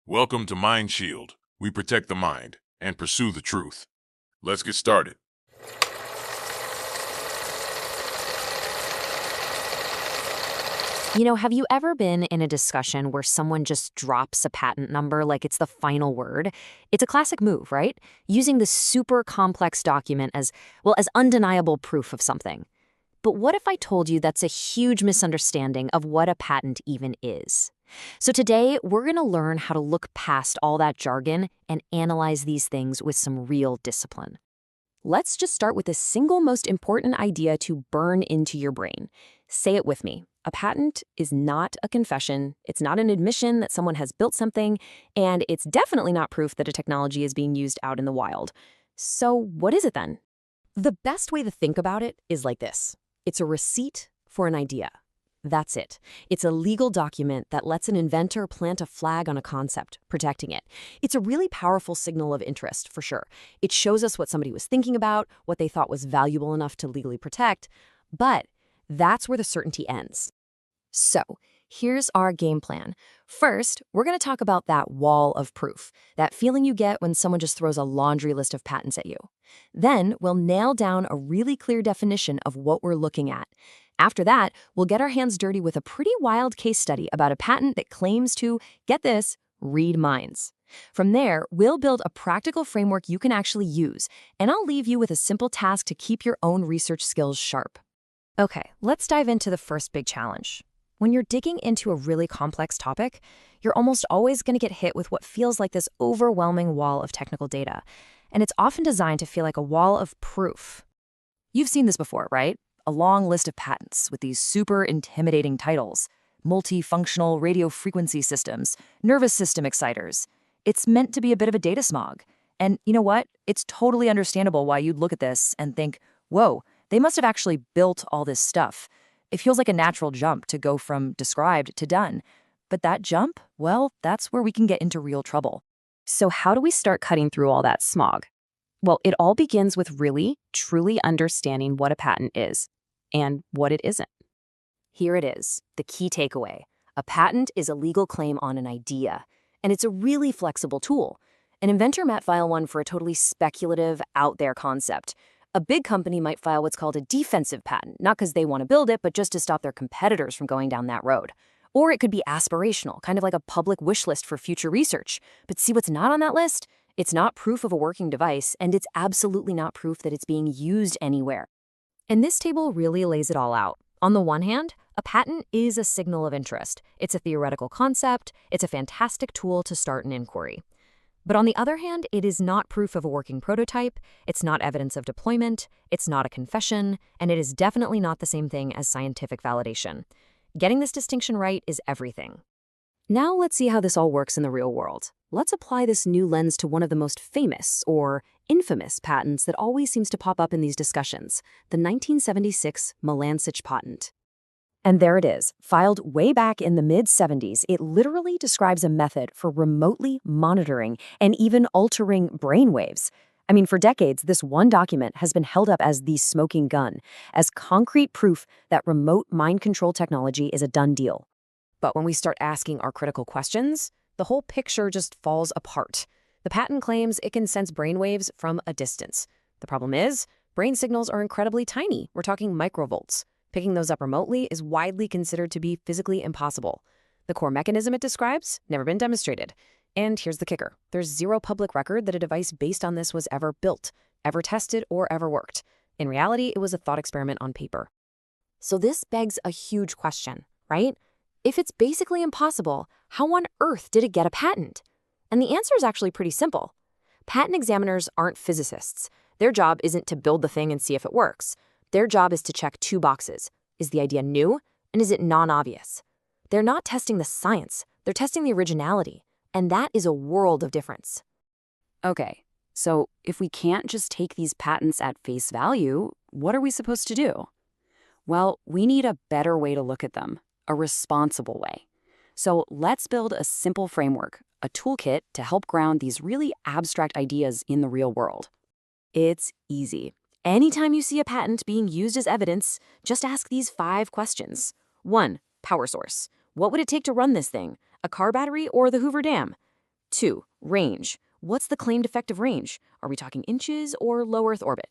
Welcome to Mind Shield. We protect the mind and pursue the truth. Let's get started. Have you ever been in a discussion where someone just drops a patent number like it's the final word? It's a classic move, right? Using the super complex document as undeniable proof of something. But what if I told you that's a huge misunderstanding of what a patent even is? So today, we're going to learn how to look past all that jargon and analyze these things with some real discipline. Let's just start with the single most important idea to burn into your brain. Say it with me. A patent is not a confession, it's not an admission that someone has built something, and it's definitely not proof that a technology is being used out in the wild. So what is it then? The best way to think about it is like this. It's a receipt for an idea. That's it. It's a legal document that lets an inventor plant a flag on a concept, protecting it. It's a really powerful signal of interest, for sure. It shows us what somebody was thinking about, what they thought was valuable enough to legally protect, but that's where the certainty ends. So, here's our game plan. First, we're going to talk about that wall of proof, that feeling you get when someone just throws a laundry list of patents at you. Then, we'll nail down a really clear definition of what we're looking at. After that, we'll get our hands dirty with a pretty wild case study about a patent that claims to, get this, read minds. From there, we'll build a practical framework you can actually use, and I'll leave you with a simple task to keep your own research skills sharp. Okay, let's dive into the first big challenge. When you're digging into a really complex topic, you're almost always going to get hit with what feels like this overwhelming wall of technical data, and it's often designed to feel like a wall of proof. You've seen this before, right? A long list of patents with these super intimidating titles: multifunctional radio frequency systems, nervous system exciters. It's meant to be a bit of a data smog. And you know what? It's totally understandable why you'd look at this and think, whoa, they must have actually built all this stuff. It feels like a natural jump to go from described to done. But that jump, well, that's where we can get into real trouble. So how do we start cutting through all that smog? Well, it all begins with really, truly understanding what a patent is and what it isn't. Here it is, the key takeaway. A patent is a legal claim on an idea, and it's a really flexible tool. An inventor might file one for a totally speculative, out-there concept. A big company might file what's called a defensive patent, not because they want to build it, but just to stop their competitors from going down that road. Or it could be aspirational, kind of like a public wish list for future research. But see what's not on that list? It's not proof of a working device, and it's absolutely not proof that it's being used anywhere. And this table really lays it all out. On the one hand, a patent is a signal of interest. It's a theoretical concept. It's a fantastic tool to start an inquiry. But on the other hand, it is not proof of a working prototype, it's not evidence of deployment, it's not a confession, and it is definitely not the same thing as scientific validation. Getting this distinction right is everything. Now let's see how this all works in the real world. Let's apply this new lens to one of the most famous, or infamous, patents that always seems to pop up in these discussions, the 1976 Melanchthon patent. And there it is, filed way back in the mid-70s. It literally describes a method for remotely monitoring and even altering brainwaves. I mean, for decades, this one document has been held up as the smoking gun, as concrete proof that remote mind control technology is a done deal. But when we start asking our critical questions, the whole picture just falls apart. The patent claims it can sense brainwaves from a distance. The problem is, brain signals are incredibly tiny. We're talking microvolts. Picking those up remotely is widely considered to be physically impossible. The core mechanism it describes, never been demonstrated. And here's the kicker. There's zero public record that a device based on this was ever built, ever tested, or ever worked. In reality, it was a thought experiment on paper. So this begs a huge question, right? If it's basically impossible, how on earth did it get a patent? And the answer is actually pretty simple. Patent examiners aren't physicists. Their job isn't to build the thing and see if it works. Their job is to check two boxes. Is the idea new, and is it non-obvious? They're not testing the science, they're testing the originality, and that is a world of difference. Okay, so if we can't just take these patents at face value, what are we supposed to do? Well, we need a better way to look at them, a responsible way. So let's build a simple framework, a toolkit to help ground these really abstract ideas in the real world. It's easy. Anytime you see a patent being used as evidence, just ask these 5 questions. 1. Power source. What would it take to run this thing? A car battery or the Hoover Dam? 2. Range. What's the claimed effective range? Are we talking inches or low Earth orbit?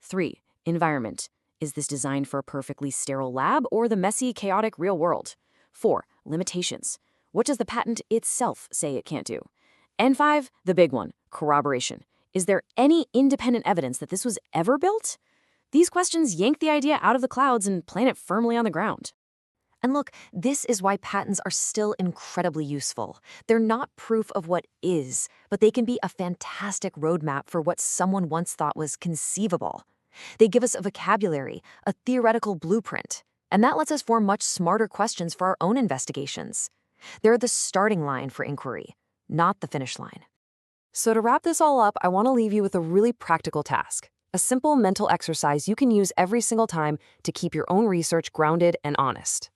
3. Environment. Is this designed for a perfectly sterile lab or the messy, chaotic real world? 4. Limitations. What does the patent itself say it can't do? And 5, the big one, corroboration. Is there any independent evidence that this was ever built? These questions yank the idea out of the clouds and plant it firmly on the ground. And look, this is why patents are still incredibly useful. They're not proof of what is, but they can be a fantastic roadmap for what someone once thought was conceivable. They give us a vocabulary, a theoretical blueprint, and that lets us form much smarter questions for our own investigations. They're the starting line for inquiry, not the finish line. So to wrap this all up, I want to leave you with a really practical task, a simple mental exercise you can use every single time to keep your own research grounded and honest.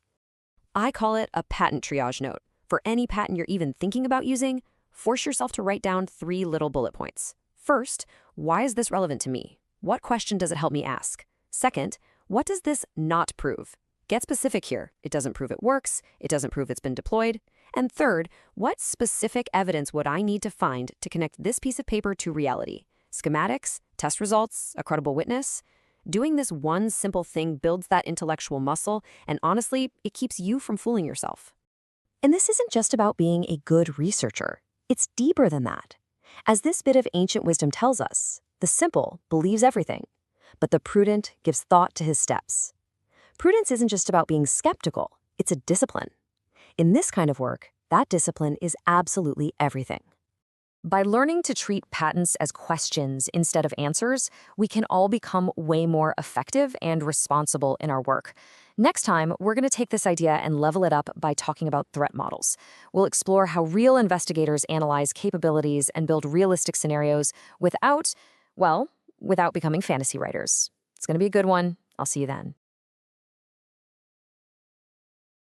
I call it a patent triage note. For any patent you're even thinking about using, force yourself to write down 3 little bullet points. First, why is this relevant to me? What question does it help me ask? Second, what does this not prove? Get specific here. It doesn't prove it works. It doesn't prove it's been deployed. And third, what specific evidence would I need to find to connect this piece of paper to reality? Schematics, test results, a credible witness? Doing this one simple thing builds that intellectual muscle, and honestly, it keeps you from fooling yourself. And this isn't just about being a good researcher. It's deeper than that. As this bit of ancient wisdom tells us, the simple believes everything, but the prudent gives thought to his steps. Prudence isn't just about being skeptical, it's a discipline. In this kind of work, that discipline is absolutely everything. By learning to treat patents as questions instead of answers, we can all become way more effective and responsible in our work. Next time, we're going to take this idea and level it up by talking about threat models. We'll explore how real investigators analyze capabilities and build realistic scenarios without becoming fantasy writers. It's going to be a good one. I'll see you then.